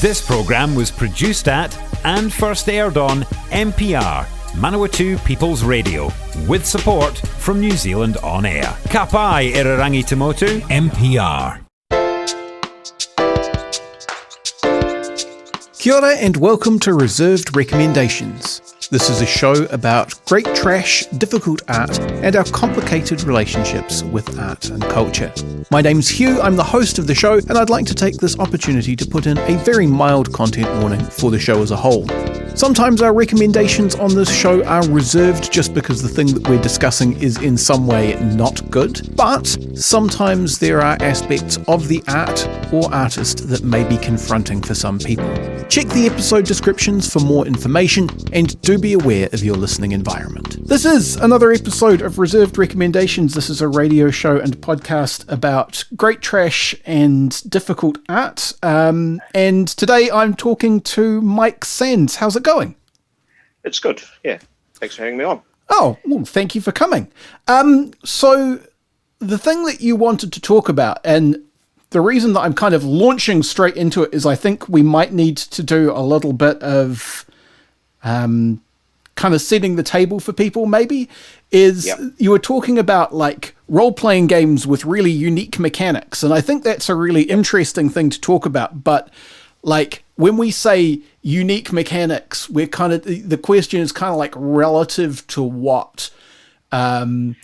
This programme was produced at and first aired on MPR, Manawatu People's Radio, with support from New Zealand On Air. Ka pai Irarangi Tamotu, MPR. Kia ora and welcome to Reserved Recommendations. This is a show about great trash, difficult art, and our complicated relationships with art and culture. My name's Hugh, I'm the host of the show, and I'd like to take this opportunity to put in a very mild content warning for the show as a whole. Sometimes our recommendations on this show are reserved just because the thing that we're discussing is in some way not good, but sometimes there are aspects of the art or artist that may be confronting for some people. Check the episode descriptions for more information, and do be aware of your listening environment. This is another episode of Reserved Recommendations. This is a radio show and podcast about great trash and difficult art. And today I'm talking to Mike Sands. How's it going? It's good, yeah. Thanks for having me on. Oh, well, thank you for coming. So the thing that you wanted to talk about, and the reason that I'm kind of launching straight into it, is I think we might need to do a little bit of kind of setting the table for people, maybe, is You were talking about like role-playing games with really unique mechanics, and I think that's a really interesting thing to talk about. But like when we say unique mechanics, we're kind of, the question is kind of like relative to what, and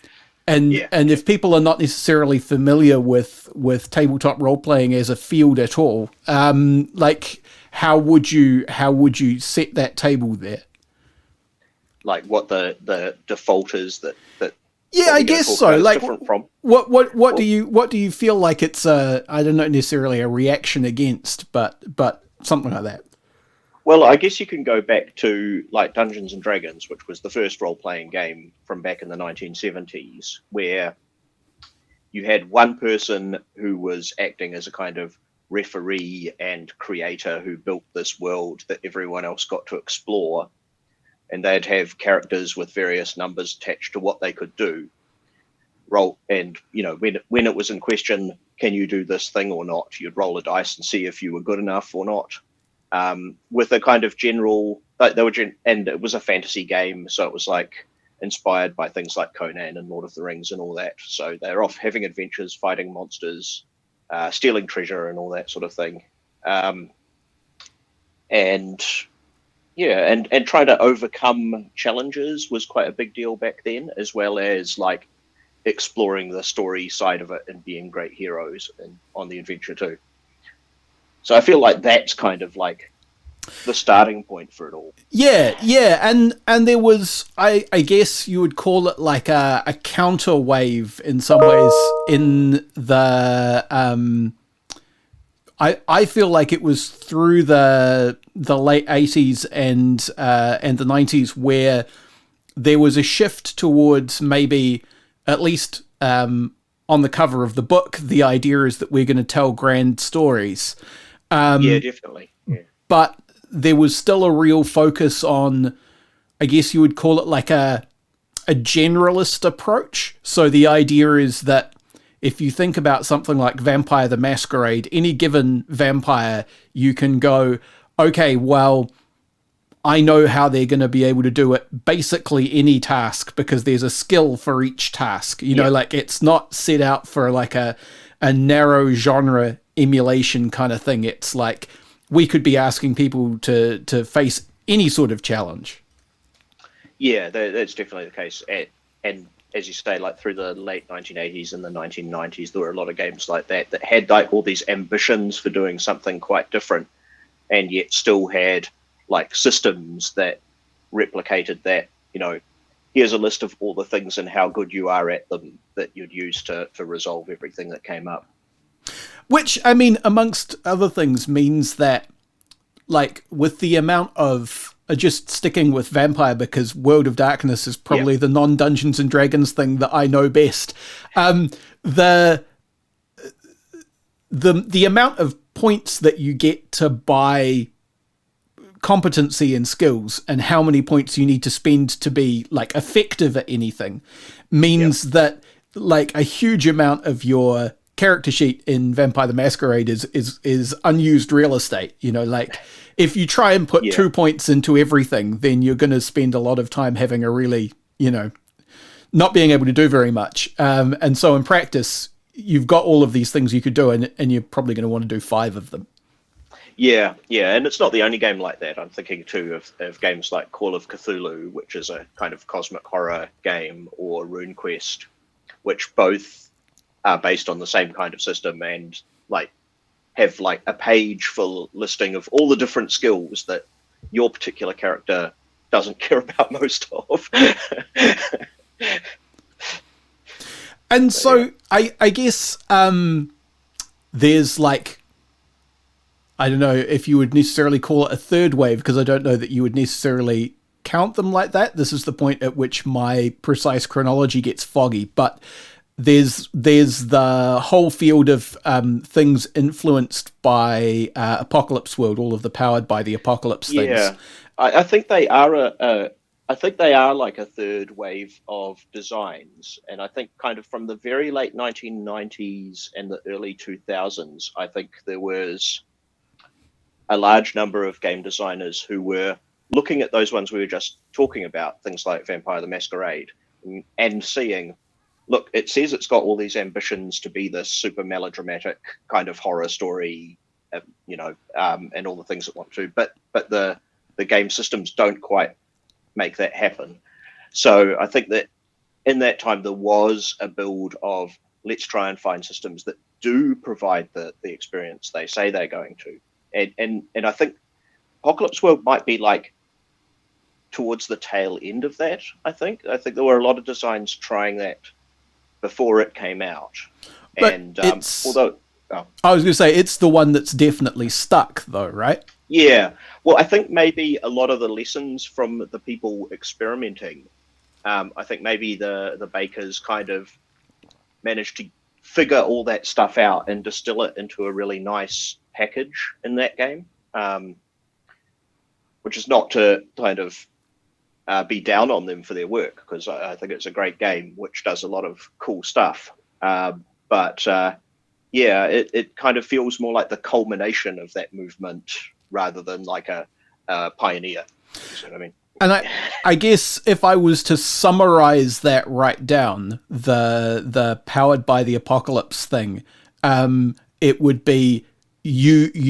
if people are not necessarily familiar with tabletop role-playing as a field at all, like how would you set that table there? Like what the default is that yeah, I guess so. Like from. What do you feel like it's I don't know necessarily a reaction against, but something like that. Well, I guess you can go back to like Dungeons and Dragons, which was the first role-playing game from back in the 1970s, where you had one person who was acting as a kind of referee and creator who built this world that everyone else got to explore. And they'd have characters with various numbers attached to what they could do. Roll, and you know, when it was in question, can you do this thing or not? You'd roll a dice and see if you were good enough or not. With a kind of general, and it was a fantasy game, so it was like inspired by things like Conan and Lord of the Rings and all that. So they're off having adventures, fighting monsters, stealing treasure, and all that sort of thing. And trying to overcome challenges was quite a big deal back then, as well as like exploring the story side of it and being great heroes on the adventure too. So I feel like that's kind of like the starting point for it all. Yeah, and there was, I guess you would call it like a counter wave in some ways in the I feel like it was through the late 80s and the 90s where there was a shift towards maybe, at least on the cover of the book, the idea is that we're going to tell grand stories. Yeah, definitely. Yeah. But there was still a real focus on, I guess you would call it like a generalist approach. So the idea is that if you think about something like Vampire the Masquerade, any given vampire, you can go, okay, well, I know how they're going to be able to do it, basically any task, because there's a skill for each task. You know, like it's not set out for like a narrow genre emulation kind of thing. It's like we could be asking people to face any sort of challenge. Yeah, that's definitely the case. And as you say, like through the late 1980s and the 1990s, there were a lot of games like that had like all these ambitions for doing something quite different, and yet still had like systems that replicated that. You know, here's a list of all the things and how good you are at them that you'd use to resolve everything that came up. Which, I mean, amongst other things, means that, like, with the amount of, just sticking with Vampire because World of Darkness is probably the non-Dungeons and Dragons thing that I know best. The amount of points that you get to buy competency and skills and how many points you need to spend to be like effective at anything means that like a huge amount of your character sheet in Vampire the Masquerade is unused real estate. Like if you try and put 2 points into everything, then you're going to spend a lot of time having a really, not being able to do very much. And so in practice, you've got all of these things you could do, and you're probably going to want to do 5 of them. Yeah, and it's not the only game like that. I'm thinking too of games like Call of Cthulhu, which is a kind of cosmic horror game, or RuneQuest, which both are based on the same kind of system and like have like a page full listing of all the different skills that your particular character doesn't care about most of. And so I guess there's like, I don't know if you would necessarily call it a third wave, because I don't know that you would necessarily count them like that. This is the point at which my precise chronology gets foggy, but there's the whole field of things influenced by Apocalypse World, all of the Powered by the Apocalypse things. Yeah, I think they are I think they are like a third wave of designs, and I think kind of from the very late 1990s and the early 2000s, I think there was a large number of game designers who were looking at those ones we were just talking about, things like Vampire the Masquerade, and seeing, look, it says it's got all these ambitions to be this super melodramatic kind of horror story, and all the things it want to, but the game systems don't quite make that happen. So I think that in that time there was a build of, let's try and find systems that do provide the experience they say they're going to. And I think Apocalypse World might be like towards the tail end of that. I think there were a lot of designs trying that before it came out. But and I was going to say it's the one that's definitely stuck, though, right? Yeah. Well, I think maybe a lot of the lessons from the people experimenting, I think maybe the bakers kind of managed to figure all that stuff out and distill it into a really nice package in that game, which is not to kind of be down on them for their work, because I think it's a great game which does a lot of cool stuff. But it kind of feels more like the culmination of that movement rather than like a pioneer. You know what I mean? And I guess if I was to summarize that right down, the Powered by the Apocalypse thing, it would be you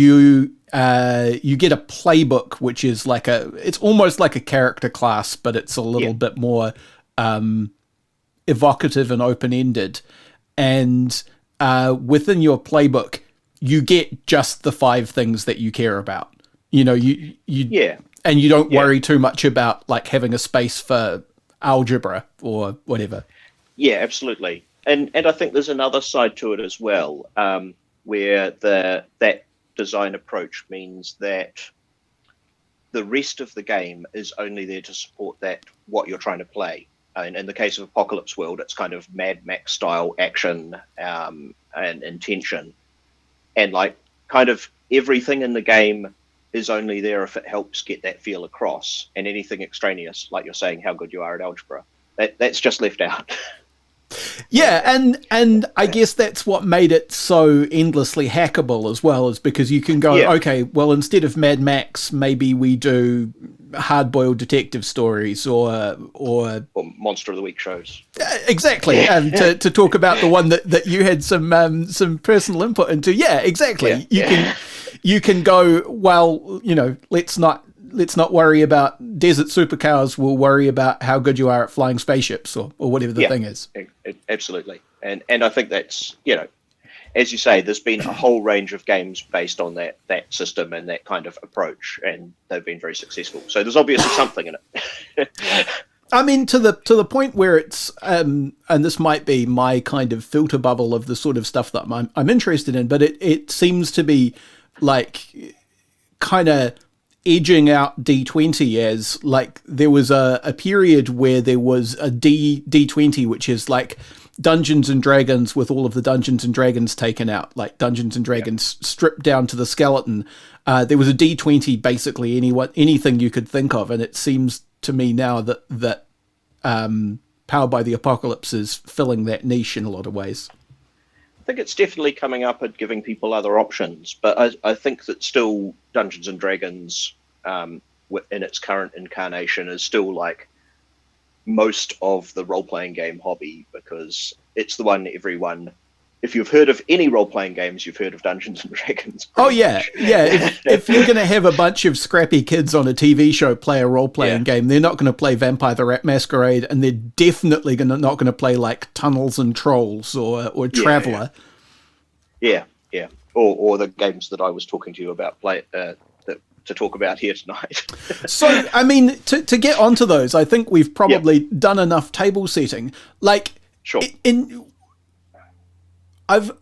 get a playbook, which is like it's almost like a character class, but it's a little bit more evocative and open-ended. And within your playbook, you get just the 5 things that you care about. And you don't worry too much about like having a space for algebra or whatever. Yeah, absolutely. And I think there's another side to it as well, where that design approach means that the rest of the game is only there to support what you're trying to play. And in the case of Apocalypse World, it's kind of Mad Max style action and intention. And like kind of everything in the game is only there if it helps get that feel across. And anything extraneous, like you're saying how good you are at algebra, that's just left out. Yeah, and I guess that's what made it so endlessly hackable as well, is because you can go, okay, well, instead of Mad Max, maybe we do hard-boiled detective stories or Monster of the Week shows. Exactly, and to talk about the one that you had some personal input into. Yeah, exactly. You can go, well, let's not worry about desert supercars. We'll worry about how good you are at flying spaceships or whatever the thing is. Absolutely. And I think that's, as you say, there's been a whole range of games based on that system and that kind of approach, and they've been very successful. So there's obviously something in it. I mean, to the point where it's, and this might be my kind of filter bubble of the sort of stuff that I'm interested in, but it seems to be like kind of edging out D20 as like there was a period where there was a D20, which is like Dungeons and Dragons with all of the Dungeons and Dragons taken out, like Dungeons and Dragons stripped down to the skeleton. There was a D20, basically anything you could think of, and it seems to me now that Powered by the Apocalypse is filling that niche in a lot of ways. think it's definitely coming up and giving people other options, but I think that still Dungeons and Dragons, in its current incarnation, is still like most of the role-playing game hobby, because it's the one everyone, if you've heard of any role-playing games, you've heard of Dungeons and Dragons. Oh yeah, yeah. If you're going to have a bunch of scrappy kids on a TV show play a role-playing game, they're not going to play Vampire the Masquerade, and they're definitely not going to play like Tunnels and Trolls or Traveller. Yeah. Or the games that I was talking to you about to talk about here tonight. So, I mean, to get onto those, I think we've probably done enough table setting. Like, sure.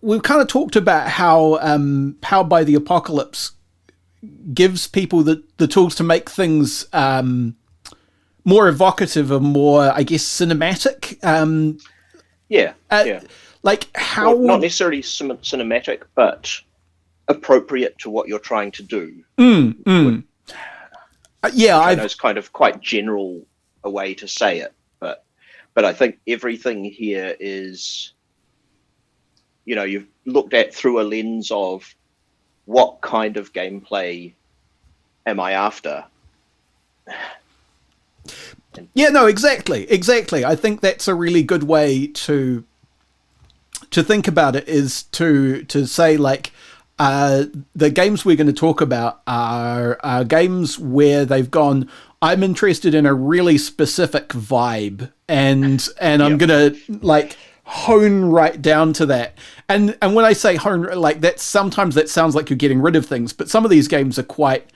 We've kind of talked about how By the Apocalypse gives people the tools to make things more evocative and more, I guess, cinematic. Like how not necessarily cinematic, but appropriate to what you're trying to do. I know it's kind of quite general a way to say it, but I think everything here is, you've looked at through a lens of what kind of gameplay am I after? Yeah, no, exactly. I think that's a really good way to think about it, is to say, like, the games we're going to talk about are games where they've gone, I'm interested in a really specific vibe, and I'm going to, like, hone right down to that. And when I say hone, like, that sometimes that sounds like you're getting rid of things, but some of these games are quite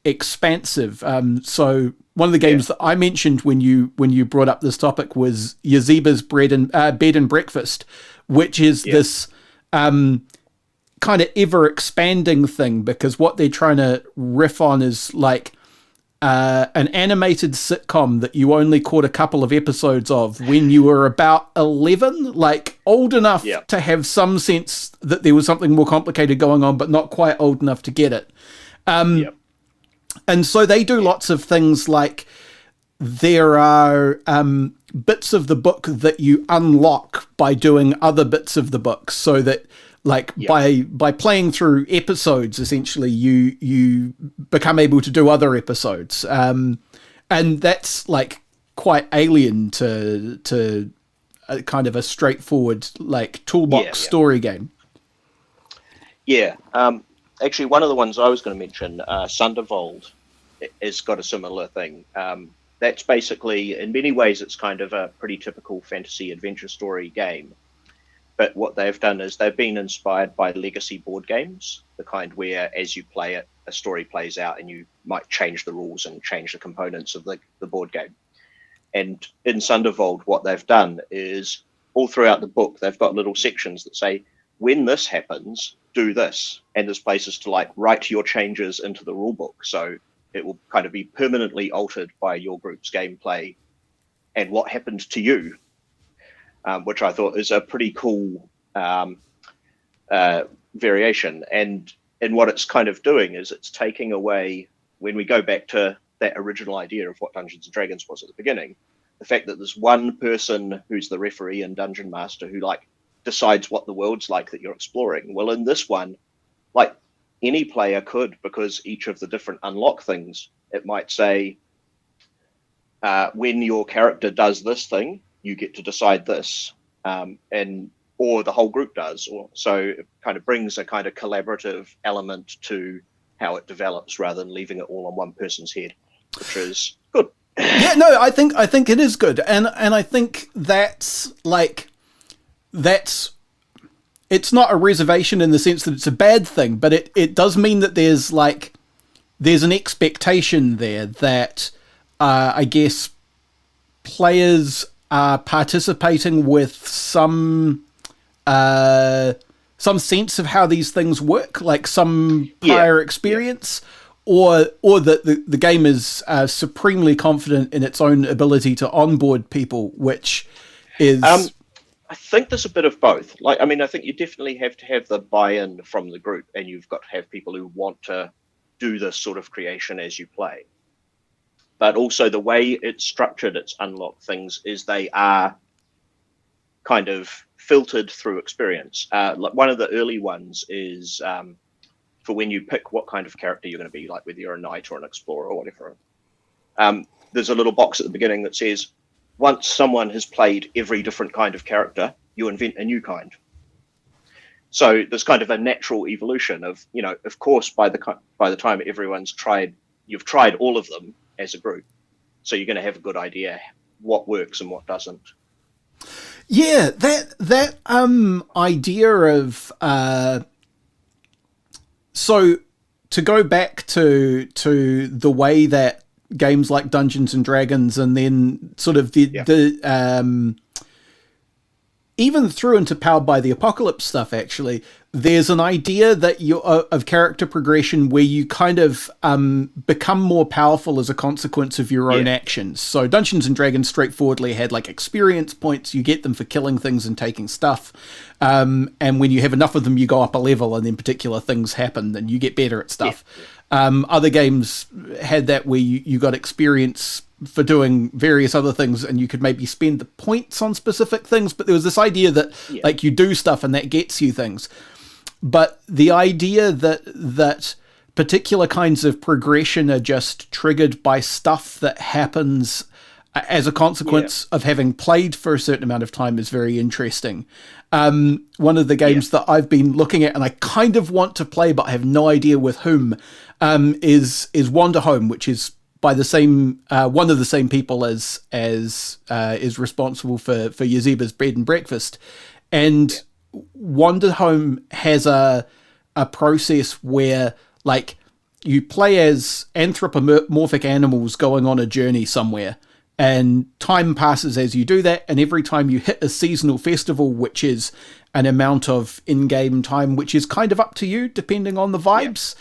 expansive. So one of the games that I mentioned when you brought up this topic was Yazeba's Bed and Breakfast, which is this kind of ever expanding thing, because what they're trying to riff on is like an animated sitcom that you only caught a couple of episodes of when you were about 11, like old enough to have some sense that there was something more complicated going on, but not quite old enough to get it. And so they do lots of things, like there are bits of the book that you unlock by doing other bits of the book, so that, like, by playing through episodes, essentially you become able to do other episodes, and that's like quite alien to a kind of a straightforward, like, toolbox story game. Actually, one of the ones I was going to mention, Sunderwald, has got a similar thing. That's basically, in many ways, it's kind of a pretty typical fantasy adventure story game. But what they've done is they've been inspired by legacy board games, the kind where as you play it, a story plays out and you might change the rules and change the components of the board game. And in Sunderwald, what they've done is all throughout the book, they've got little sections that say, when this happens, do this. And there's places to, like, write your changes into the rule book. So it will kind of be permanently altered by your group's gameplay and what happened to you. Which I thought is a pretty cool variation. And what it's kind of doing is it's taking away, when we go back to that original idea of what Dungeons and Dragons was at the beginning, the fact that there's one person who's the referee and dungeon master who, like, decides what the world's like that you're exploring. Well, in this one, like, any player could, because each of the different unlock things, it might say, when your character does this thing, you get to decide this, or the whole group does, so it kind of brings a kind of collaborative element to how it develops, rather than leaving it all on one person's head, which is good. Yeah, no, I think it is good, and I think that's it's not a reservation in the sense that it's a bad thing, but it does mean that there's an expectation there that I guess players are participating with some sense of how these things work, like some prior experience, or that the game is supremely confident in its own ability to onboard people, which is... I think there's a bit of both. Like, I mean, I think you definitely have to have the buy-in from the group, and you've got to have people who want to do this sort of creation as you play. But also the way it's structured, its unlock things, is they are kind of filtered through experience. Like one of the early ones is for when you pick what kind of character you're going to be, like whether you're a knight or an explorer or whatever. There's a little box at the beginning that says, once someone has played every different kind of character, you invent a new kind. So there's kind of a natural evolution of, of course, by the time you've tried all of them as a group. So you're going to have a good idea what works and what doesn't. Yeah, that idea of so to go back to the way that games like Dungeons and Dragons, and then sort of the even through into Powered by the Apocalypse stuff, actually, there's an idea that of character progression where you kind of become more powerful as a consequence of your own actions. So Dungeons and Dragons straightforwardly had like experience points. You get them for killing things and taking stuff. And when you have enough of them, you go up a level, and then particular things happen and you get better at stuff. Other games had that where you got experience for doing various other things, and you could maybe spend the points on specific things, but there was this idea that like you do stuff and that gets you things. But the idea that particular kinds of progression are just triggered by stuff that happens as a consequence of having played for a certain amount of time is very interesting. One of the games that I've been looking at and I kind of want to play, but I have no idea with whom, is Wanderhome, which is by the same one of the same people as is responsible for Yazeba's Bread and Breakfast. And Wanderhome has a process where like you play as anthropomorphic animals going on a journey somewhere, and time passes as you do that, and every time you hit a seasonal festival, which is an amount of in-game time which is kind of up to you depending on the vibes,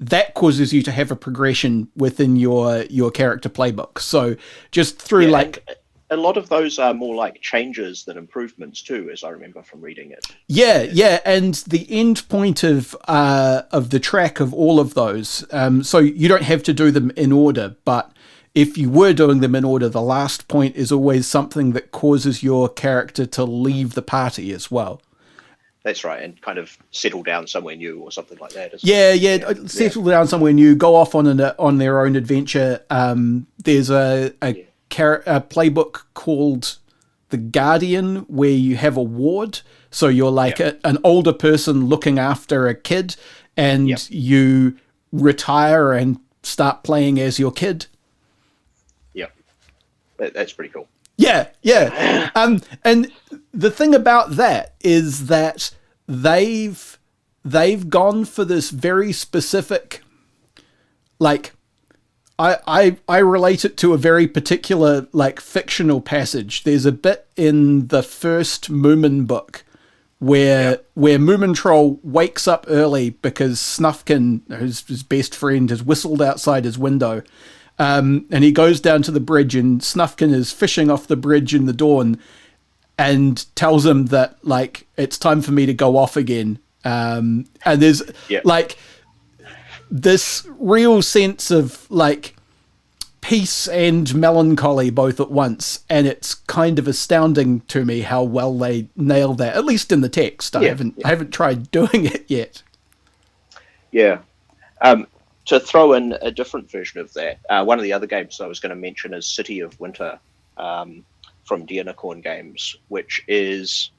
that causes you to have a progression within your character playbook. So just through like a lot of those are more like changes than improvements too, as I remember from reading it. Yeah, and the end point of the track of all of those, so you don't have to do them in order, but if you were doing them in order, the last point is always something that causes your character to leave the party as well. That's right, and kind of settle down somewhere new or something like that. Settle down somewhere new, go off on their own adventure. There's a playbook called The Guardian where you have a ward. So you're like an older person looking after a kid, and you retire and start playing as your kid. That's pretty cool. Yeah. And the thing about that is that they've gone for this very specific, like, I relate it to a very particular, like, fictional passage. There's a bit in the first Moomin book where Moomin Troll wakes up early because Snufkin, his best friend, has whistled outside his window. And he goes down to the bridge, and Snufkin is fishing off the bridge in the dawn and tells him that, like, it's time for me to go off again. And there's, like, this real sense of, like, peace and melancholy both at once. And it's kind of astounding to me how well they nail that, at least in the text. I haven't tried doing it yet. Yeah. To throw in a different version of that, one of the other games I was going to mention is City of Winter from Dianacorn Games, which it's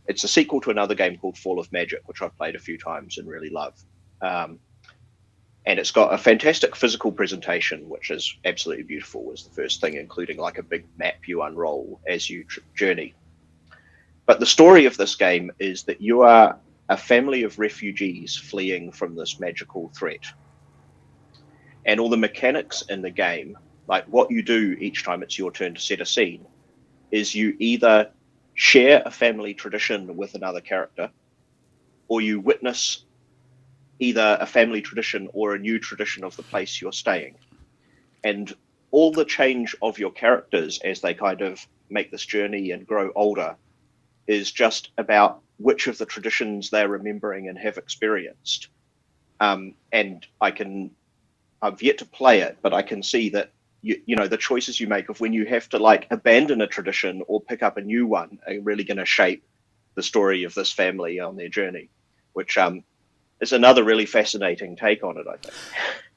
a sequel to another game called Fall of Magic, which I've played a few times and really love. And it's got a fantastic physical presentation, which is absolutely beautiful, is the first thing, including like a big map you unroll as you journey. But the story of this game is that you are a family of refugees fleeing from this magical threat. And all the mechanics in the game, like what you do each time it's your turn to set a scene, is you either share a family tradition with another character, or you witness either a family tradition or a new tradition of the place you're staying. And all the change of your characters as they kind of make this journey and grow older is just about which of the traditions they're remembering and have experienced. And I've yet to play it, but I can see that, the choices you make of when you have to like abandon a tradition or pick up a new one are really going to shape the story of this family on their journey, which is another really fascinating take on it, I think.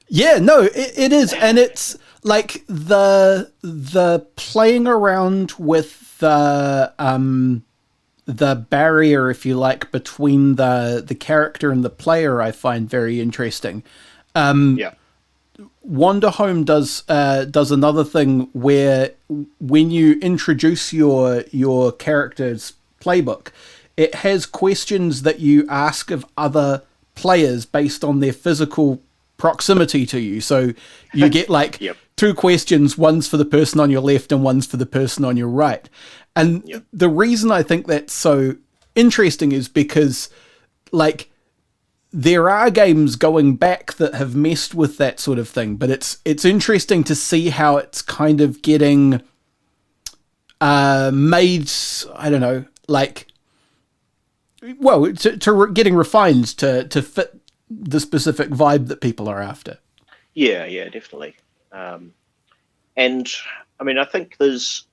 Yeah, no, it is, and it's like the playing around with the barrier, if you like, between the character and the player, I find very interesting. Yeah. Wanderhome does another thing where when you introduce your character's playbook, it has questions that you ask of other players based on their physical proximity to you. So you get like Yep. 2 questions, one's for the person on your left and one's for the person on your right. And the reason I think that's so interesting is because like there are games going back that have messed with that sort of thing, but it's interesting to see how it's kind of getting made, I don't know, like, well, getting refined to fit the specific vibe that people are after. Yeah, definitely. And I mean, I think there's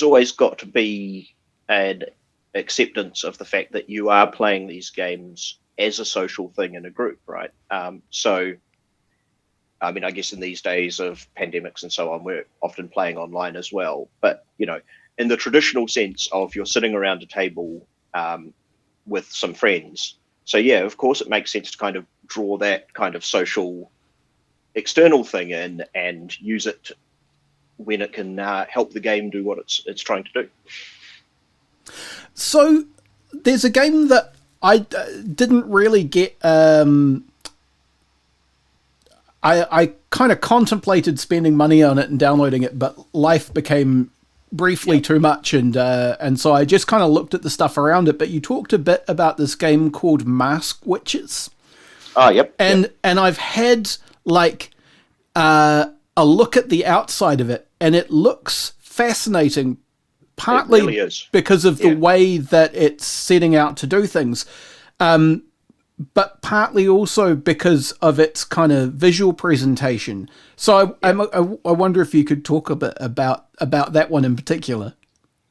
always got to be an acceptance of the fact that you are playing these games as a social thing in a group, right? So, I mean, I guess in these days of pandemics and so on, we're often playing online as well. But, in the traditional sense of you're sitting around a table with some friends. So, yeah, of course, it makes sense to kind of draw that kind of social external thing in and use it when it can help the game do what it's trying to do. So there's a game that I didn't really get. I kind of contemplated spending money on it and downloading it, but life became briefly too much, and so I just kind of looked at the stuff around it. But you talked a bit about this game called Maskwitches. Oh, yep. And I've had like a look at the outside of it, and it looks fascinating. Partly it really is. Because of the way that it's setting out to do things, but partly also because of its kind of visual presentation. So I wonder if you could talk a bit about that one in particular.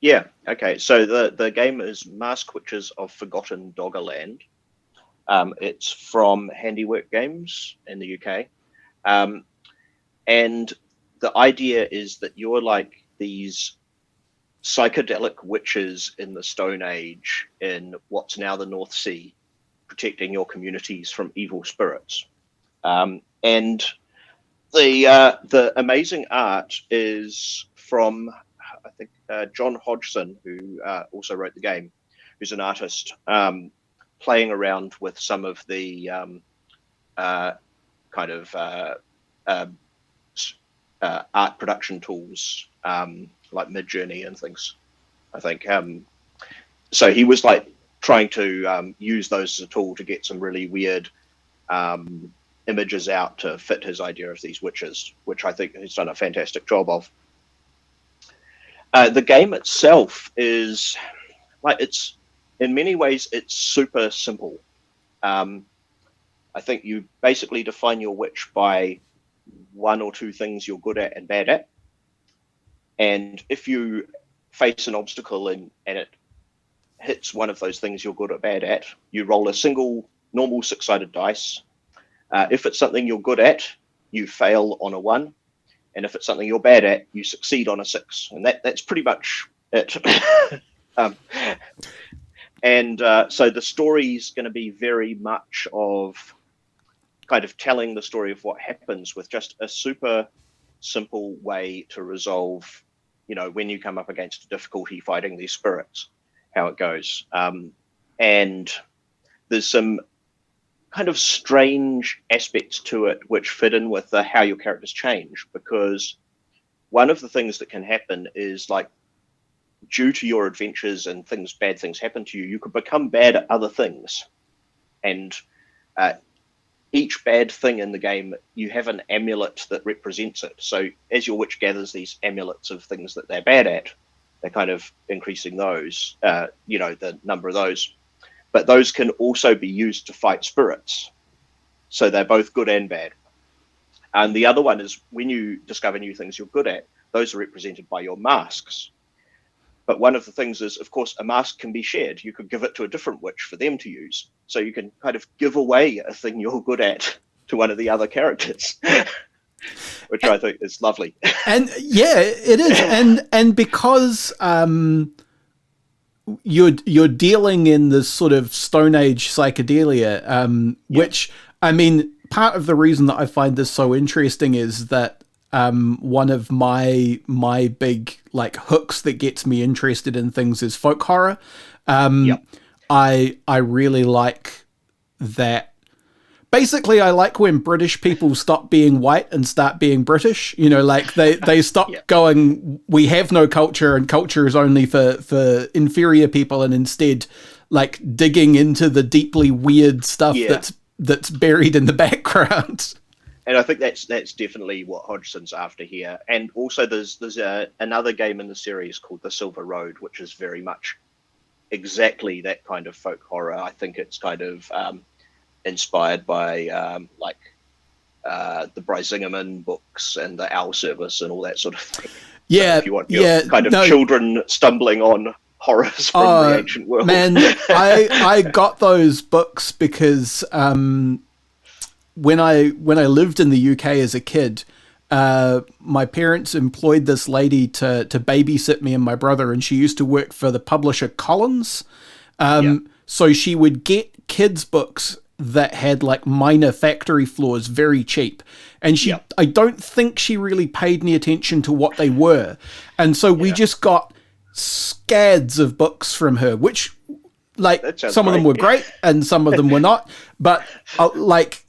Yeah. Okay. So the game is Maskwitches of Forgotten Doggerland. It's from Handiwork Games in the UK, and the idea is that you're like these psychedelic witches in the Stone Age in what's now the North Sea, protecting your communities from evil spirits. And the amazing art is from, I think, John Hodgson, who also wrote the game, who's an artist, playing around with some of the kind of art production tools, like Midjourney and things, I think. So he was like trying to use those as a tool to get some really weird images out to fit his idea of these witches, which I think he's done a fantastic job of. The game itself is like, it's in many ways it's super simple. I think you basically define your witch by 1 or 2 things you're good at and bad at. And if you face an obstacle and it hits one of those things you're good or bad at, you roll a single normal 6-sided dice. If it's something you're good at, you fail on a 1. And if it's something you're bad at, you succeed on a 6. And that's pretty much it. So the story's going to be very much of kind of telling the story of what happens with just a super simple way to resolve, when you come up against a difficulty fighting these spirits, how it goes. And there's some kind of strange aspects to it which fit in with how your characters change, because one of the things that can happen is, like, due to your adventures and bad things happen to you, you could become bad at other things. And each bad thing in the game, you have an amulet that represents it. So as your witch gathers these amulets of things that they're bad at, they're kind of increasing those, the number of those. But those can also be used to fight spirits. So they're both good and bad. And the other one is when you discover new things you're good at, those are represented by your masks. But one of the things is, of course, a mask can be shared. You could give it to a different witch for them to use. So you can kind of give away a thing you're good at to one of the other characters, which I think is lovely. And yeah, it is. And because you're dealing in this sort of Stone Age psychedelia, which, I mean, part of the reason that I find this so interesting is that one of my big like hooks that gets me interested in things is folk horror. I really like that. Basically, I like when British people stop being white and start being British. You know, like they stop going, we have no culture and culture is only for inferior people, and instead like digging into the deeply weird stuff that's buried in the background. And I think that's definitely what Hodgson's after here. And also there's another game in the series called The Silver Road, which is very much exactly that kind of folk horror. I think it's kind of inspired by the Bryce Zingerman books and the Owl Service and all that sort of thing. Yeah, so if you want your kind of children stumbling on horrors from the ancient world. Man, I got those books because when I lived in the UK as a kid, my parents employed this lady to babysit me and my brother, and she used to work for the publisher Collins. So she would get kids' books that had like minor factory flaws very cheap. And I don't think she really paid any attention to what they were. And so we just got scads of books from her, which like some of them were great and some of them were not. But like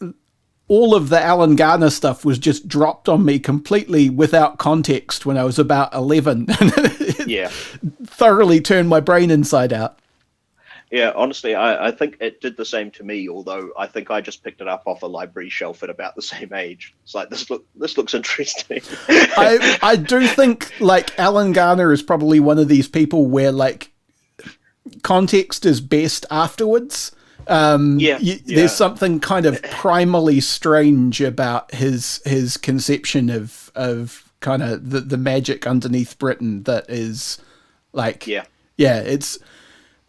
all of the Alan Garner stuff was just dropped on me completely without context when I was about 11. Thoroughly turned my brain inside out. Yeah, honestly, I think it did the same to me, although I think I just picked it up off a library shelf at about the same age. It's like, this looks interesting. I do think, like, Alan Garner is probably one of these people where, like, context is best afterwards. There's something kind of primally strange about his conception of kind of the magic underneath Britain that is, like...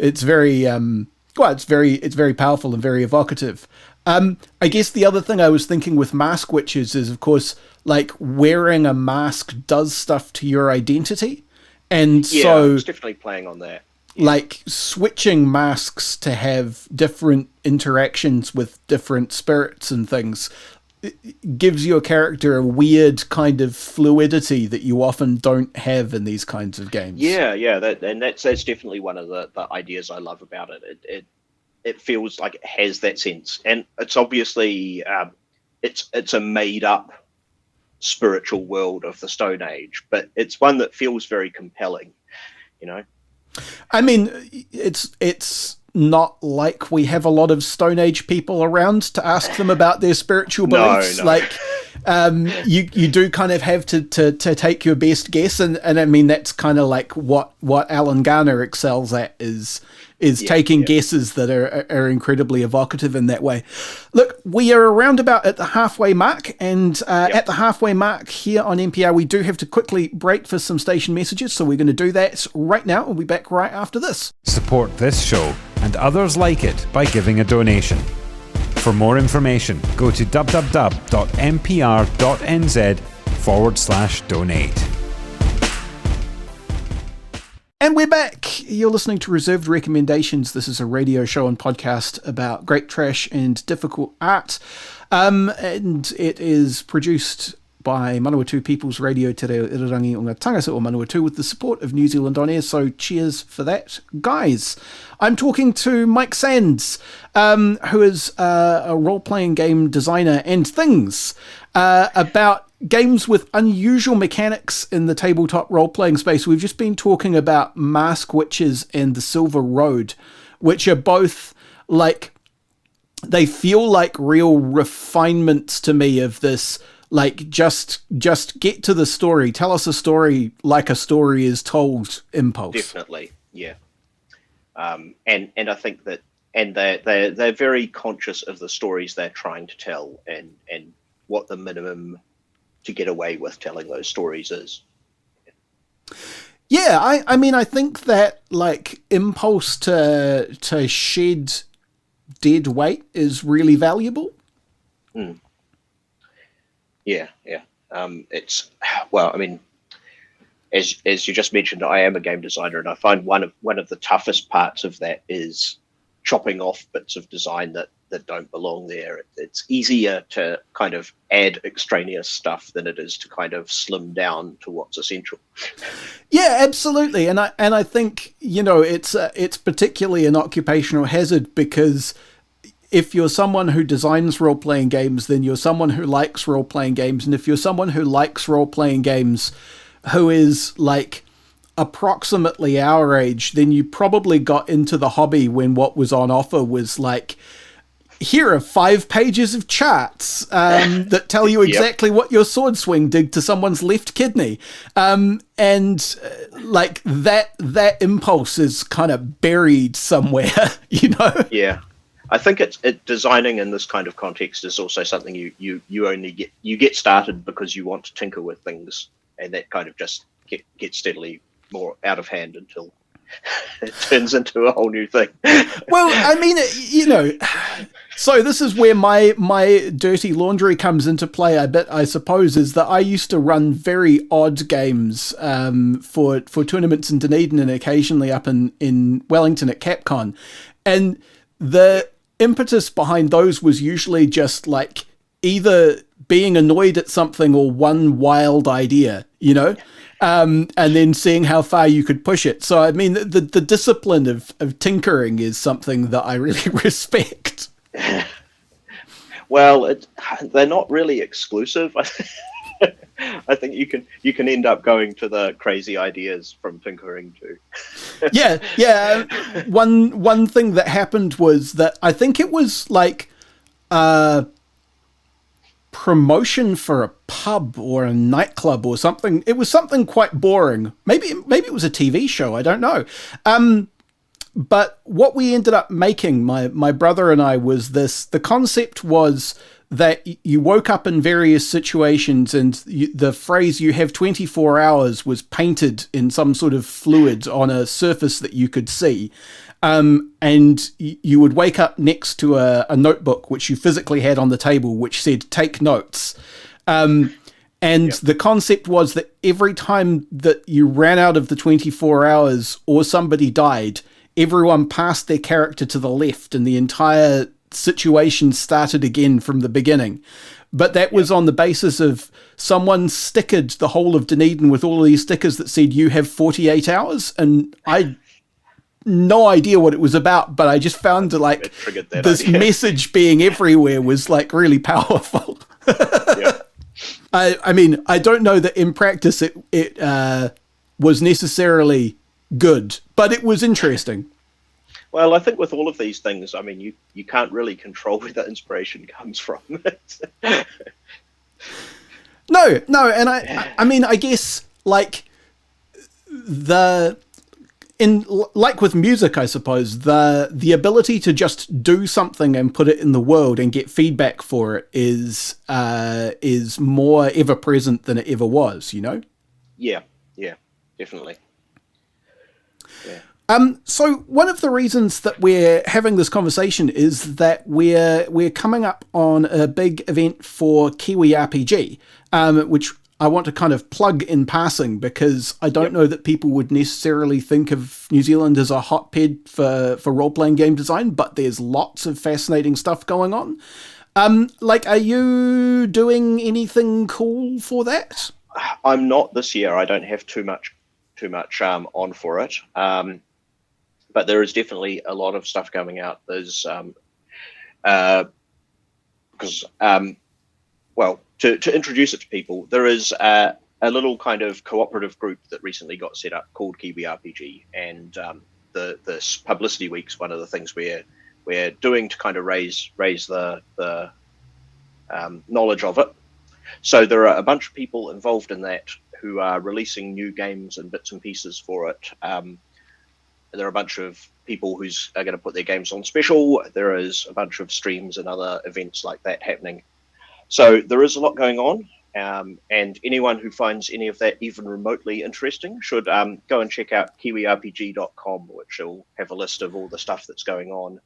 It's very it's very powerful and very evocative. I guess the other thing I was thinking with Maskwitches is, of course, like wearing a mask does stuff to your identity, and so it's definitely playing on that. Like switching masks to have different interactions with different spirits and things, it gives your character a weird kind of fluidity that you often don't have in these kinds of games. That's definitely one of the ideas I love about it. It feels like it has that sense, and it's obviously it's a made up spiritual world of the Stone Age, but it's one that feels very compelling, you know. I mean, it's not like we have a lot of Stone Age people around to ask them about their spiritual beliefs. No. Like, you do kind of have to take your best guess, and I mean that's kind of like what Alan Garner excels at is taking guesses that are incredibly evocative in that way. Look, we are around about at the halfway mark, and at the halfway mark here on NPR, we do have to quickly break for some station messages, so we're going to do that right now. We'll be back right after this. Support this show and others like it by giving a donation. For more information, go to www.mpr.nz/donate. And we're back. You're listening to Reserved Recommendations. This is a radio show and podcast about great trash and difficult art. And it is produced by Manawatu People's Radio Te Reo Irirangi o ngā Tangata o Manawatu with the support of New Zealand On Air, so cheers for that, guys. I'm talking to Mike Sands, who is a role-playing game designer and things, about games with unusual mechanics in the tabletop role-playing space. We've just been talking about Maskwitches and The Silver Road, which are both, like, they feel like real refinements to me of this, like, just get to the story. Tell us a story like a story is told impulse. Definitely, yeah. And I think that, and they're very conscious of the stories they're trying to tell, and what the minimum to get away with telling those stories is. Yeah, I mean, I think that like impulse to shed dead weight is really valuable. Yeah. It's, well, I mean, as you just mentioned, I am a game designer, and I find one of the toughest parts of that is chopping off bits of design that don't belong there. It's easier to kind of add extraneous stuff than it is to kind of slim down to what's essential. Yeah, absolutely, and I think, you know, it's particularly an occupational hazard, because if you're someone who designs role-playing games, then you're someone who likes role-playing games, and if you're someone who likes role-playing games who is like approximately our age, then you probably got into the hobby when what was on offer was like, here are 5 pages of charts that tell you exactly what your sword swing did to someone's left kidney. Like that impulse is kind of buried somewhere, you know? Yeah. I think it designing in this kind of context is also something you only get started because you want to tinker with things, and that kind of just gets steadily more out of hand until it turns into a whole new thing. Well, I mean, you know, so this is where my dirty laundry comes into play a bit, I suppose, is that I used to run very odd games for tournaments in Dunedin and occasionally up in Wellington at Capcom. And the impetus behind those was usually just like either being annoyed at something or one wild idea, you know? And then seeing how far you could push it. So, I mean, the discipline of tinkering is something that I really respect. Well, they're not really exclusive. I think you can end up going to the crazy ideas from tinkering too. Yeah. One thing that happened was that I think it was like promotion for a pub or a nightclub or something. It was something quite boring. Maybe it was a TV show. I don't know. But what we ended up making, my brother and I, was this. The concept was that you woke up in various situations, and the phrase "you have 24 hours" was painted in some sort of fluid on a surface that you could see. And you would wake up next to a notebook, which you physically had on the table, which said, "Take notes." The concept was that every time that you ran out of the 24 hours or somebody died, everyone passed their character to the left and the entire situation started again from the beginning. But that was on the basis of someone stickered the whole of Dunedin with all of these stickers that said, "You have 48 hours." And I no idea what it was about, but I just found like this message being everywhere was like really powerful. Yeah. I mean, I don't know that in practice it was necessarily good, but it was interesting. Well, I think with all of these things, I mean, you can't really control where the inspiration comes from. No, and I mean, I guess like like with music, I suppose, the ability to just do something and put it in the world and get feedback for it is more ever present than it ever was, you know? Yeah, definitely. Yeah. So one of the reasons that we're having this conversation is that we're coming up on a big event for Kiwi RPG, which I want to kind of plug in passing, because I don't know that people would necessarily think of New Zealand as a hotbed for role-playing game design, but there's lots of fascinating stuff going on. Like, are you doing anything cool for that? I'm not this year. I don't have too much on for it. But there is definitely a lot of stuff coming out. There's because well, to introduce it to people, there is a little kind of cooperative group that recently got set up called Kiwi RPG, and this publicity week's one of the things we're doing to kind of raise the knowledge of it. So there are a bunch of people involved in that who are releasing new games and bits and pieces for it. There are a bunch of people who are going to put their games on special. There is a bunch of streams and other events like that happening. So there is a lot going on. And anyone who finds any of that even remotely interesting should go and check out kiwirpg.com, which will have a list of all the stuff that's going on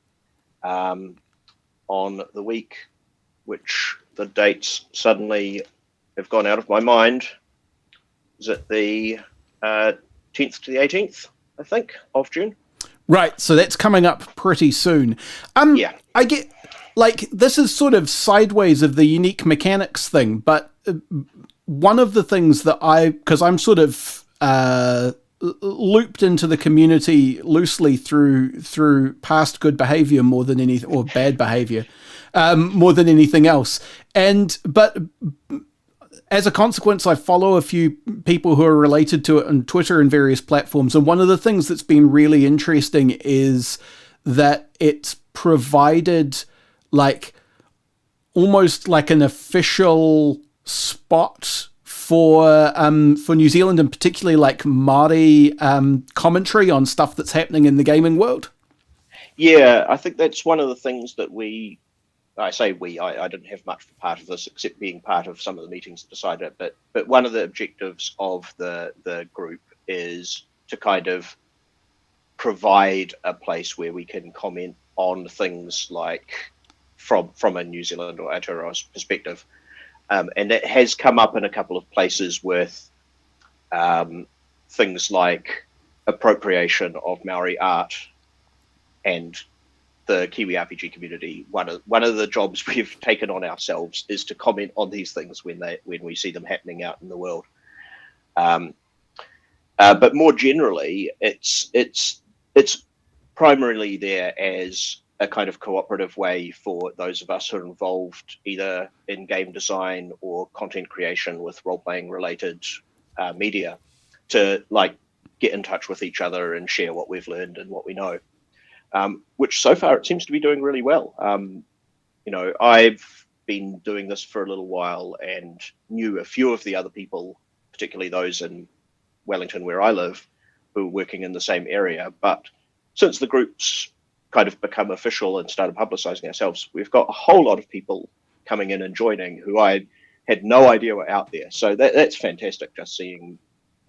the week, which the dates suddenly have gone out of my mind. Is it the 10th to the 18th, I think, of June? Right, so that's coming up pretty soon. Yeah. I get, like, this is sort of sideways of the unique mechanics thing, but one of the things that because I'm sort of looped into the community loosely through past good behavior more than anything, or bad behavior, more than anything else. But as a consequence, I follow a few people who are related to it on Twitter and various platforms. And one of the things that's been really interesting is that it's provided like almost like an official spot for New Zealand, and particularly like Māori commentary on stuff that's happening in the gaming world. Yeah, I think that's one of the things that I didn't have much part of this except being part of some of the meetings that decided it, but one of the objectives of the group is to kind of provide a place where we can comment on things like from a New Zealand or Aotearoa's perspective. And it has come up in a couple of places with things like appropriation of Maori art, and the Kiwi RPG community. One of the jobs we've taken on ourselves is to comment on these things when we see them happening out in the world. But more generally, it's primarily there as a kind of cooperative way for those of us who are involved either in game design or content creation with role-playing related media to like get in touch with each other and share what we've learned and what we know, which so far it seems to be doing really well. I've been doing this for a little while and knew a few of the other people, particularly those in Wellington where I live, who were working in the same area. But since the group's kind of become official and started publicizing ourselves, we've got a whole lot of people coming in and joining who I had no idea were out there. So that's fantastic, just seeing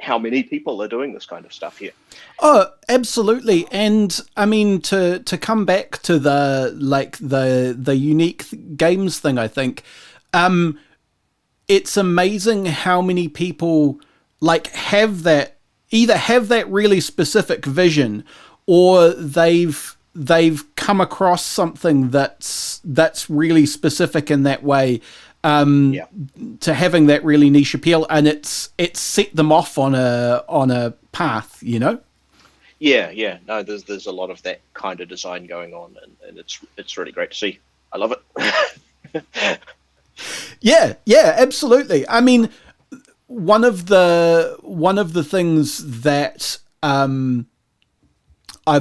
how many people are doing this kind of stuff here. Oh, absolutely. And I mean, to come back to the unique games thing, I think it's amazing how many people like have that really specific vision, or they've come across something that's really specific in that way, to having that really niche appeal, and it's set them off on a path, you know? Yeah. No, there's a lot of that kind of design going on, and it's really great to see. I love it. Yeah, absolutely. I mean, one of the things that I've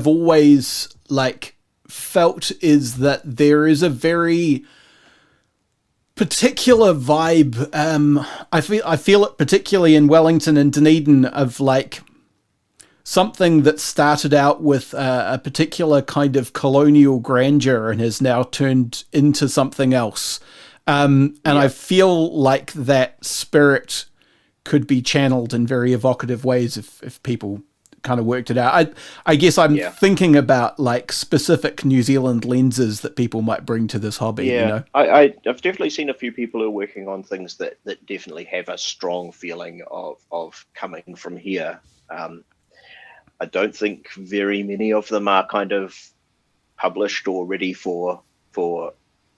always like felt is that there is a very particular vibe. I feel it particularly in Wellington and Dunedin, of like something that started out with a particular kind of colonial grandeur and has now turned into something else. I feel like that spirit could be channeled in very evocative ways if people kind of worked it out. I guess I'm thinking about like specific New Zealand lenses that people might bring to this hobby. Yeah, you know? I've definitely seen a few people who are working on things that definitely have a strong feeling of coming from here. I don't think very many of them are kind of published or ready for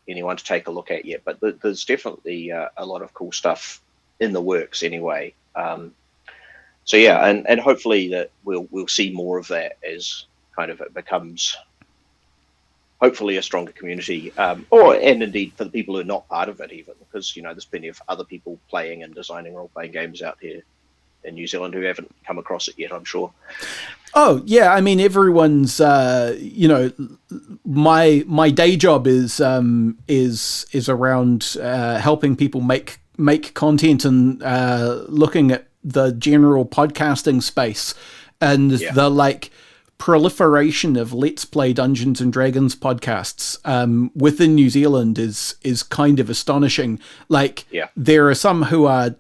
anyone to take a look at yet, but there's definitely a lot of cool stuff in the works anyway. So yeah, and hopefully that we'll see more of that as kind of it becomes hopefully a stronger community, and indeed for the people who are not part of it even, because there's plenty of other people playing and designing role-playing games out here in New Zealand who haven't come across it yet, I'm sure. Oh yeah, I mean everyone's my day job is around helping people make content and looking at the general podcasting space, and the like proliferation of Let's Play Dungeons and Dragons podcasts within New Zealand is kind of astonishing. Like, there are some who are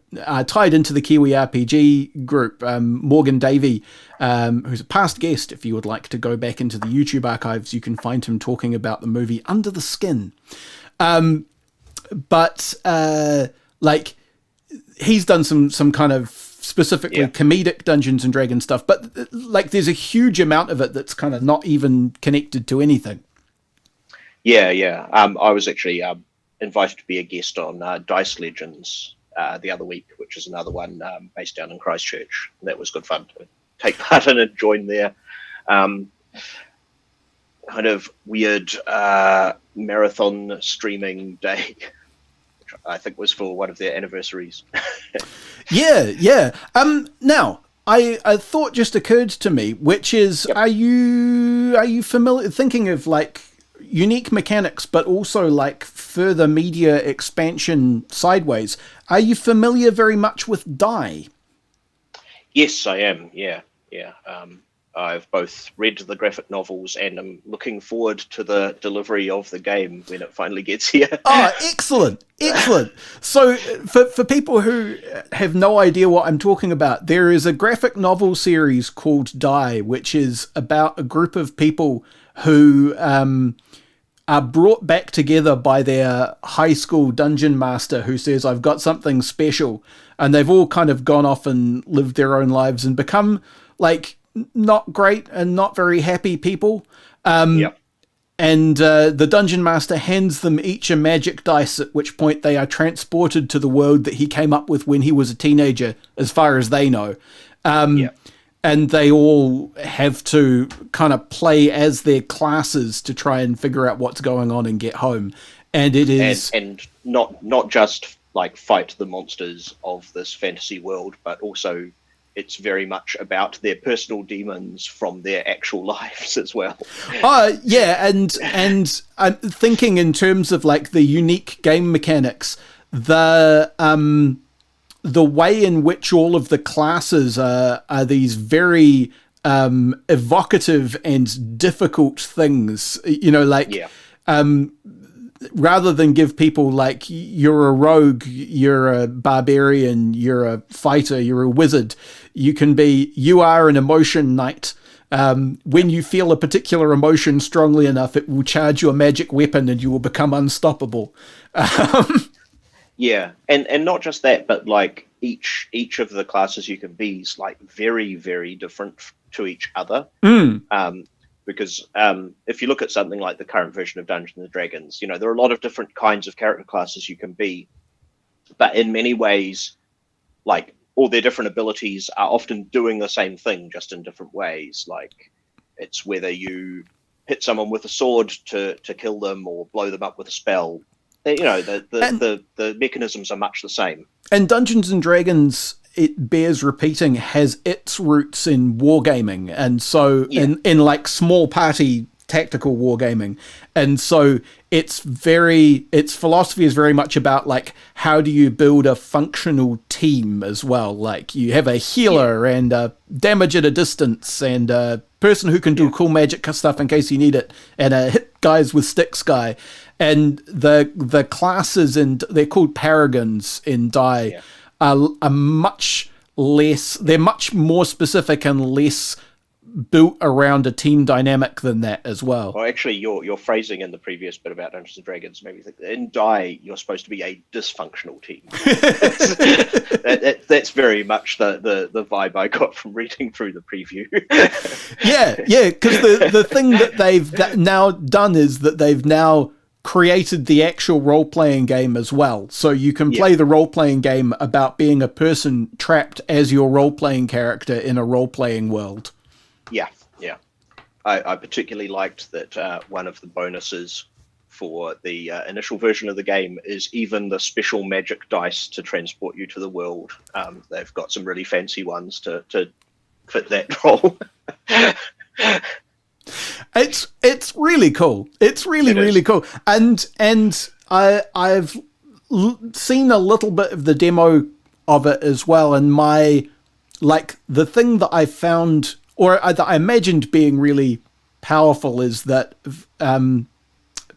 tied into the Kiwi RPG group. Morgan Davey, who's a past guest. If you would like to go back into the YouTube archives, you can find him talking about the movie Under the Skin. But like, he's done some kind of specifically comedic Dungeons and Dragons stuff, but like there's a huge amount of it that's kind of not even connected to anything. I was actually invited to be a guest on Dice Legends the other week, which is another one based down in Christchurch. That was good fun to take part in and join their kind of weird marathon streaming day, which I think was for one of their anniversaries. Now, a thought just occurred to me, which is, are you familiar, thinking of like unique mechanics, but also like further media expansion sideways? Are you familiar very much with Die? Yes, I am. I've both read the graphic novels and I'm looking forward to the delivery of the game when it finally gets here. Oh, excellent. So for people who have no idea what I'm talking about, there is a graphic novel series called Die, which is about a group of people who are brought back together by their high school dungeon master who says, I've got something special. And they've all kind of gone off and lived their own lives and become like not great and not very happy people. And the dungeon master hands them each a magic dice, at which point they are transported to the world that he came up with when he was a teenager, as far as they know. And they all have to kind of play as their classes to try and figure out what's going on and get home. And it is... And not just like fight the monsters of this fantasy world, but also it's very much about their personal demons from their actual lives as well. And I'm thinking in terms of like the unique game mechanics, the way in which all of the classes are these very evocative and difficult things, rather than give people like, you're a rogue, you're a barbarian, you're a fighter, you're a wizard, you are an emotion knight. When you feel a particular emotion strongly enough, it will charge your magic weapon and you will become unstoppable. And not just that, but like each of the classes you can be is like very, very different to each other. Because if you look at something like the current version of Dungeons and Dragons, there are a lot of different kinds of character classes you can be, but in many ways, like all their different abilities are often doing the same thing, just in different ways. Like it's whether you hit someone with a sword to kill them or blow them up with a spell. The mechanisms are much the same. And Dungeons and Dragons, it bears repeating, has its roots in wargaming, and so in like small party tactical wargaming, and so its philosophy is very much about like, how do you build a functional team as well? Like you have a healer and a damage at a distance and a person who can do cool magic stuff in case you need it, and a hit guys with sticks guy. And the classes, and they're called paragons in Die, are much less, they're much more specific and less built around a team dynamic than that as well. Well, actually, your phrasing in the previous bit about Dungeons and Dragons made me think that in Die, you're supposed to be a dysfunctional team. That's very much the vibe I got from reading through the preview. Because the thing that they've now done is that they've now created the actual role-playing game as well. So you can play the role-playing game about being a person trapped as your role-playing character in a role-playing world. I particularly liked that one of the bonuses for the initial version of the game is even the special magic dice to transport you to the world. They've got some really fancy ones to fit that role. It's really cool. It's really cool. And I've seen a little bit of the demo of it as well. And the thing that I found or I imagined being really powerful, is that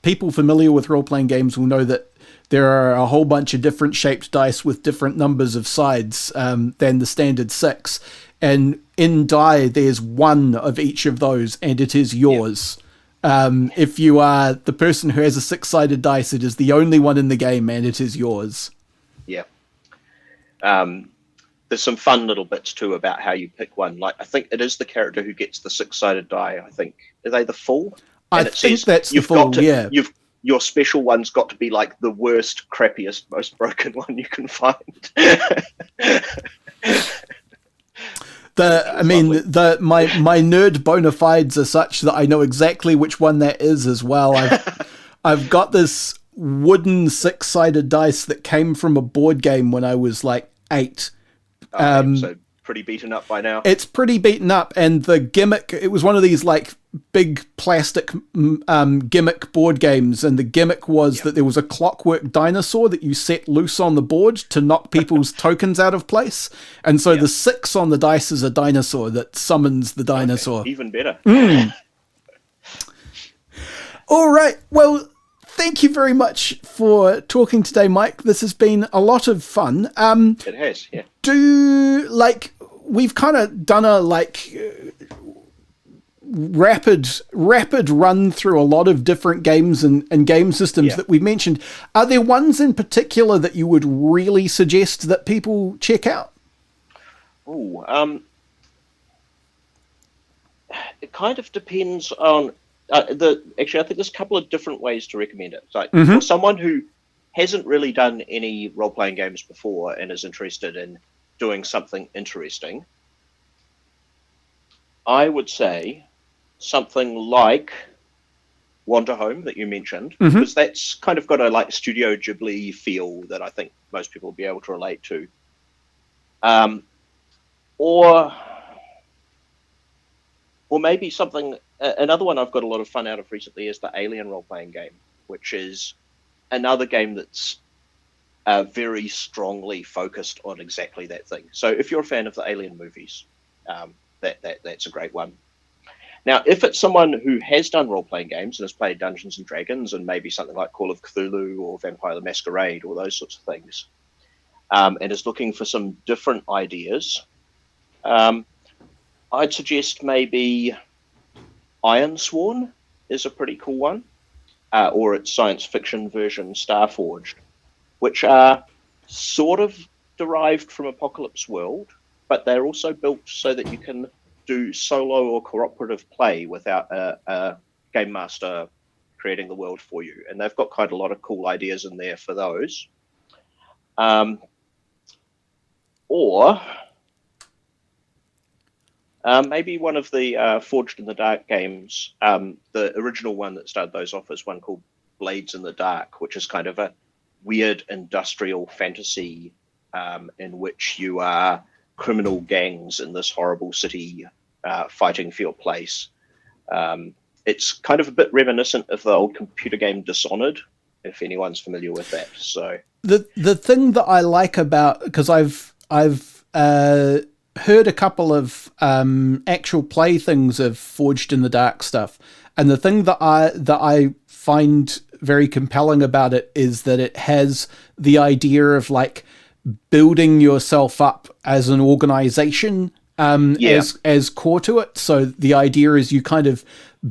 people familiar with role-playing games will know that there are a whole bunch of different shaped dice with different numbers of sides than the standard 6. And in die, there's one of each of those, and it is yours. If you are the person who has a 6-sided dice, it is the only one in the game, and it is yours. Yeah. There's some fun little bits, too, about how you pick one. Like, I think it is the character who gets the 6-sided die, I think. Are they the fool? I think that's the fool, yeah. Your special one's got to be like the worst, crappiest, most broken one you can find. My nerd bona fides are such that I know exactly which one that is as well. I've got this wooden 6-sided dice that came from a board game when I was like 8. So pretty beaten up by now. It's pretty beaten up, and the gimmick, it was one of these like big plastic gimmick board games, and the gimmick was that there was a clockwork dinosaur that you set loose on the board to knock people's tokens out of place, and so the 6 on the dice is a dinosaur that summons the dinosaur. Okay, even better. All right, well, thank you very much for talking today, Mike. This has been a lot of fun. It has, yeah. We've kind of done a rapid run through a lot of different games and game systems that we mentioned. Are there ones in particular that you would really suggest that people check out? It kind of depends on actually, I think there's a couple of different ways to recommend it. Like for someone who hasn't really done any role-playing games before and is interested in doing something interesting, I would say something like Wanderhome that you mentioned, because that's kind of got a like Studio Ghibli feel that I think most people will be able to relate to. Or maybe something, another one I've got a lot of fun out of recently is the Alien role-playing game, which is another game that's very strongly focused on exactly that thing. So if you're a fan of the Alien movies, that's a great one. Now, if it's someone who has done role-playing games and has played Dungeons and Dragons and maybe something like Call of Cthulhu or Vampire the Masquerade or those sorts of things, and is looking for some different ideas, I'd suggest maybe Ironsworn is a pretty cool one, or its science fiction version, Starforged, which are sort of derived from Apocalypse World, but they're also built so that you can do solo or cooperative play without a game master creating the world for you. And they've got quite a lot of cool ideas in there for those. Or maybe one of the Forged in the Dark games, the original one that started those off is one called Blades in the Dark, which is kind of a weird industrial fantasy in which you are criminal gangs in this horrible city fighting for your place. It's kind of a bit reminiscent of the old computer game Dishonored, if anyone's familiar with that. So the thing that I like about, because I've heard a couple of actual play things of Forged in the Dark stuff, and the thing that I find very compelling about it is that it has the idea of like building yourself up as an organization as core to it. So the idea is you kind of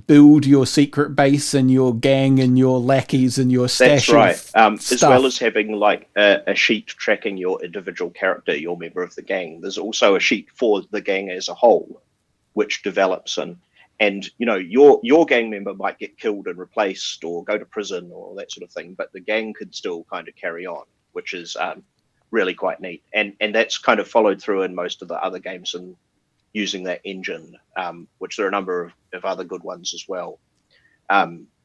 build your secret base and your gang and your lackeys and your stash. That's right. As well as having like a sheet tracking your individual character, your member of the gang, there's also a sheet for the gang as a whole, which develops and you know, your gang member might get killed and replaced or go to prison or that sort of thing, but the gang could still kind of carry on, which is really quite neat. And that's kind of followed through in most of the other games and using that engine, which there are a number of other good ones as well.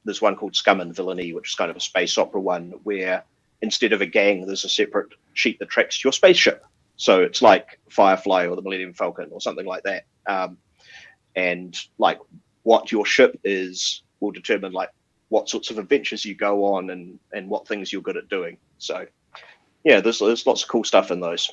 There's one called Scum and Villainy, which is kind of a space opera one where instead of a gang, there's a separate sheet that tracks your spaceship. So it's like Firefly or the Millennium Falcon or something like that. And like what your ship is will determine like what sorts of adventures you go on and what things you're good at doing. So yeah, there's lots of cool stuff in those.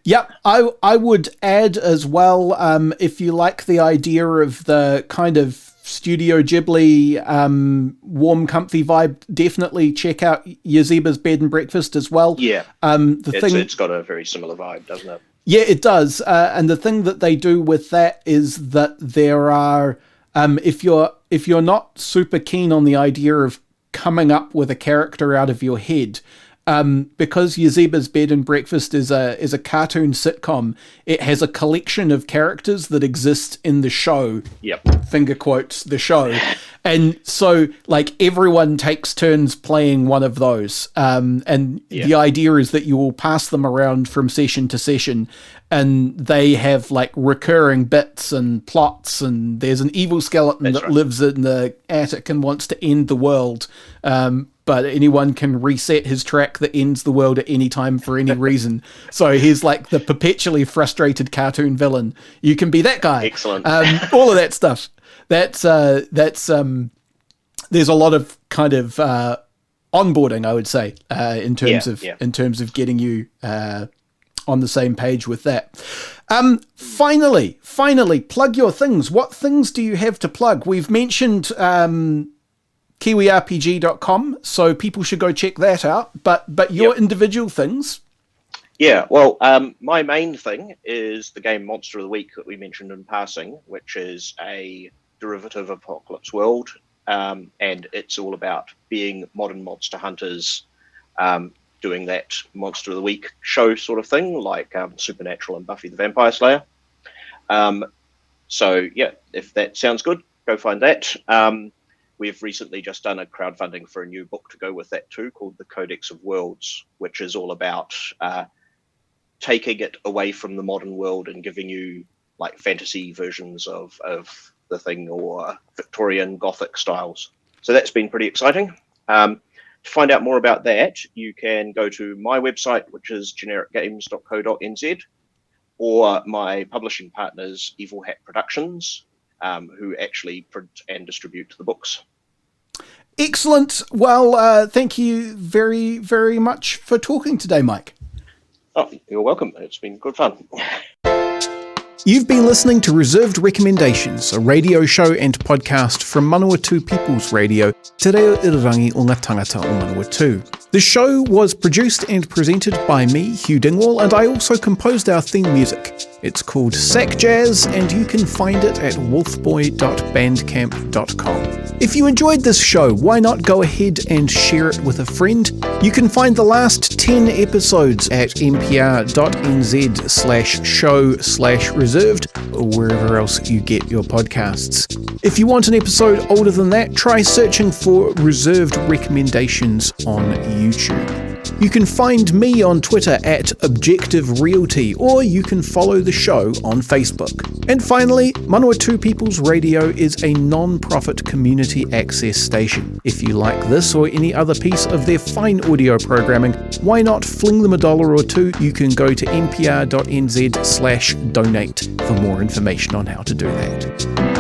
Yep, I would add as well, if you like the idea of the kind of Studio Ghibli warm, comfy vibe, definitely check out Yazeba's Bed and Breakfast as well. Yeah, it's got a very similar vibe, doesn't it? Yeah, it does. And the thing that they do with that is that there are, if you're not super keen on the idea of coming up with a character out of your head, because Yazeba's Bed and Breakfast is a cartoon sitcom, it has a collection of characters that exist in the show. Yep. Finger quotes, the show. And so, like, everyone takes turns playing one of those. The idea is that you will pass them around from session to session, and they have, like, recurring bits and plots, and there's an evil skeleton that lives in the attic and wants to end the world. But anyone can reset his track that ends the world at any time for any reason. So he's like the perpetually frustrated cartoon villain. You can be that guy. Excellent. All of that stuff. That's there's a lot of kind of onboarding, I would say, in terms of getting you on the same page with that. Finally, plug your things. What things do you have to plug? We've mentioned KiwiRPG.com, so people should go check that out. But your individual things. Yeah, well, my main thing is the game Monster of the Week that we mentioned in passing, which is a derivative of Apocalypse World, and it's all about being modern monster hunters, doing that Monster of the Week show sort of thing, like Supernatural and Buffy the Vampire Slayer. So, yeah, if that sounds good, go find that. We've recently just done a crowdfunding for a new book to go with that too, called The Codex of Worlds, which is all about taking it away from the modern world and giving you like fantasy versions of the thing, or Victorian Gothic styles. So that's been pretty exciting. To find out more about that, you can go to my website, which is genericgames.co.nz, or my publishing partners, Evil Hat Productions, who actually print and distribute the books. Excellent. Well, thank you very, very much for talking today, Mike. Oh, you're welcome. It's been good fun. You've been listening to Reserved Recommendations, a radio show and podcast from Manawatu People's Radio, Te Reo Irirangi o ngā tangata o Manawatu. The show was produced and presented by me, Hugh Dingwall, and I also composed our theme music. It's called Sack Jazz, and you can find it at wolfboy.bandcamp.com. If you enjoyed this show, why not go ahead and share it with a friend? You can find the last 10 episodes at npr.nz/show/reserved, or wherever else you get your podcasts. If you want an episode older than that, try searching for Reserved Recommendations on YouTube. You can find me on Twitter at Objective Realty, or you can follow the show on Facebook. And finally, Manawatu People's Radio is a non-profit community access station. If you like this or any other piece of their fine audio programming, why not fling them $1 or $2? You can go to npr.nz/donate for more information on how to do that.